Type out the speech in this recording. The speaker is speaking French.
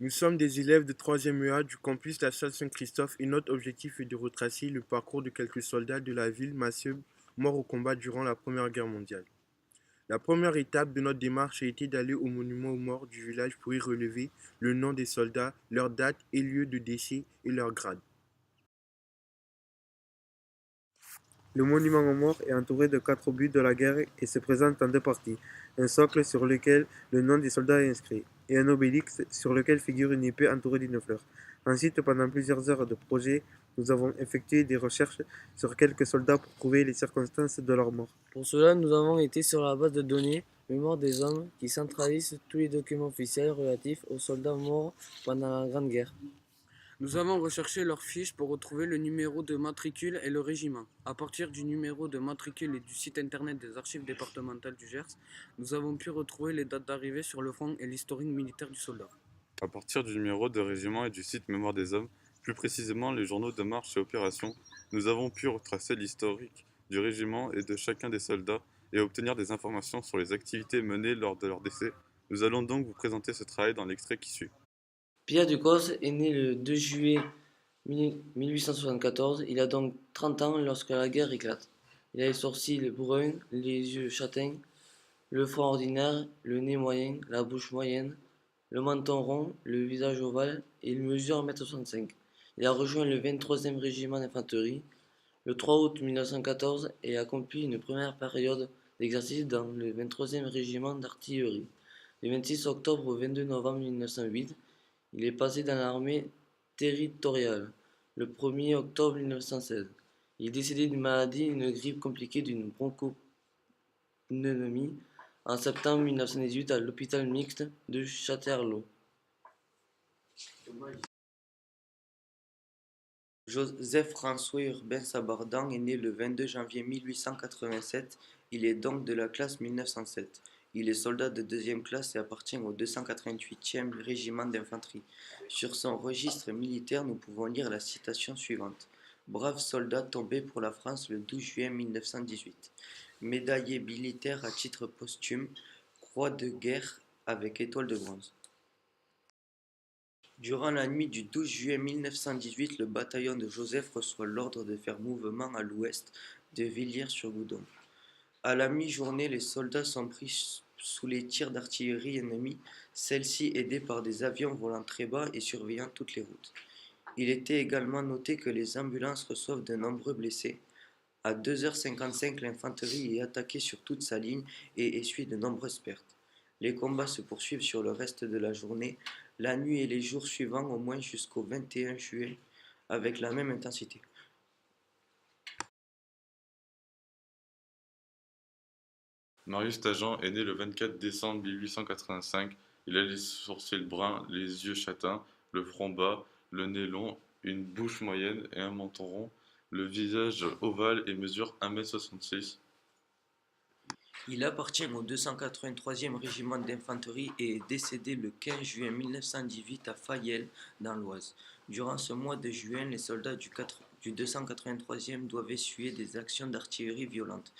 Nous sommes des élèves de 3e EA du campus La Salle Saint-Christophe et notre objectif est de retracer le parcours de quelques soldats de la ville Massieu morts au combat durant la Première Guerre mondiale. La première étape de notre démarche a été d'aller au monument aux morts du village pour y relever le nom des soldats, leur date et lieu de décès et leur grade. Le monument aux morts est entouré de 4 obus de la guerre et se présente en deux parties. Un socle sur lequel le nom des soldats est inscrit et un obélisque sur lequel figure une épée entourée d'une fleur. Ensuite, pendant plusieurs heures de projet, nous avons effectué des recherches sur quelques soldats pour trouver les circonstances de leur mort. Pour cela, nous avons été sur la base de données Mémoire des hommes qui centralise tous les documents officiels relatifs aux soldats morts pendant la Grande Guerre. Nous avons recherché leurs fiches pour retrouver le numéro de matricule et le régiment. À partir du numéro de matricule et du site internet des archives départementales du Gers, nous avons pu retrouver les dates d'arrivée sur le front et l'historique militaire du soldat. À partir du numéro de régiment et du site Mémoire des hommes, plus précisément les journaux de marche et opérations, nous avons pu retracer l'historique du régiment et de chacun des soldats et obtenir des informations sur les activités menées lors de leur décès. Nous allons donc vous présenter ce travail dans l'extrait qui suit. Pierre Ducos est né le 2 juillet 1874. Il a donc 30 ans lorsque la guerre éclate. Il a les sourcils bruns, les yeux châtains, le front ordinaire, le nez moyen, la bouche moyenne, le menton rond, le visage ovale et il mesure 1,65 m. Il a rejoint le 23e régiment d'infanterie le 3 août 1914 et a accompli une première période d'exercice dans le 23e régiment d'artillerie. Du 26 octobre au 22 novembre 1908, il est passé dans l'armée territoriale le 1er octobre 1916. Il est décédé d'une maladie, une grippe compliquée d'une bronchopneumonie en septembre 1918 à l'hôpital mixte de Châtellerault. Joseph-François Urbain Sabardan est né le 22 janvier 1887. Il est donc de la classe 1907. Il est soldat de deuxième classe et appartient au 288e régiment d'infanterie. Sur son registre militaire, nous pouvons lire la citation suivante. Brave soldat tombé pour la France le 12 juillet 1918. Médaillé militaire à titre posthume, croix de guerre avec étoile de bronze. Durant la nuit du 12 juillet 1918, le bataillon de Joseph reçoit l'ordre de faire mouvement à l'ouest de Villiers-sur-Goudon. À la mi-journée, les soldats sont pris sous les tirs d'artillerie ennemie, celle-ci aidée par des avions volant très bas et surveillant toutes les routes. Il était également noté que les ambulances reçoivent de nombreux blessés. À 2h55, l'infanterie est attaquée sur toute sa ligne et essuie de nombreuses pertes. Les combats se poursuivent sur le reste de la journée, la nuit et les jours suivants, au moins jusqu'au 21 juillet, avec la même intensité. Marius Tajan est né le 24 décembre 1885. Il a les sourcils bruns, les yeux châtains, le front bas, le nez long, une bouche moyenne et un menton rond, le visage ovale et mesure 1,66 m. Il appartient au 283e régiment d'infanterie et est décédé le 15 juin 1918 à Fayelles, dans l'Oise. Durant ce mois de juin, les soldats du 283e doivent essuyer des actions d'artillerie violentes.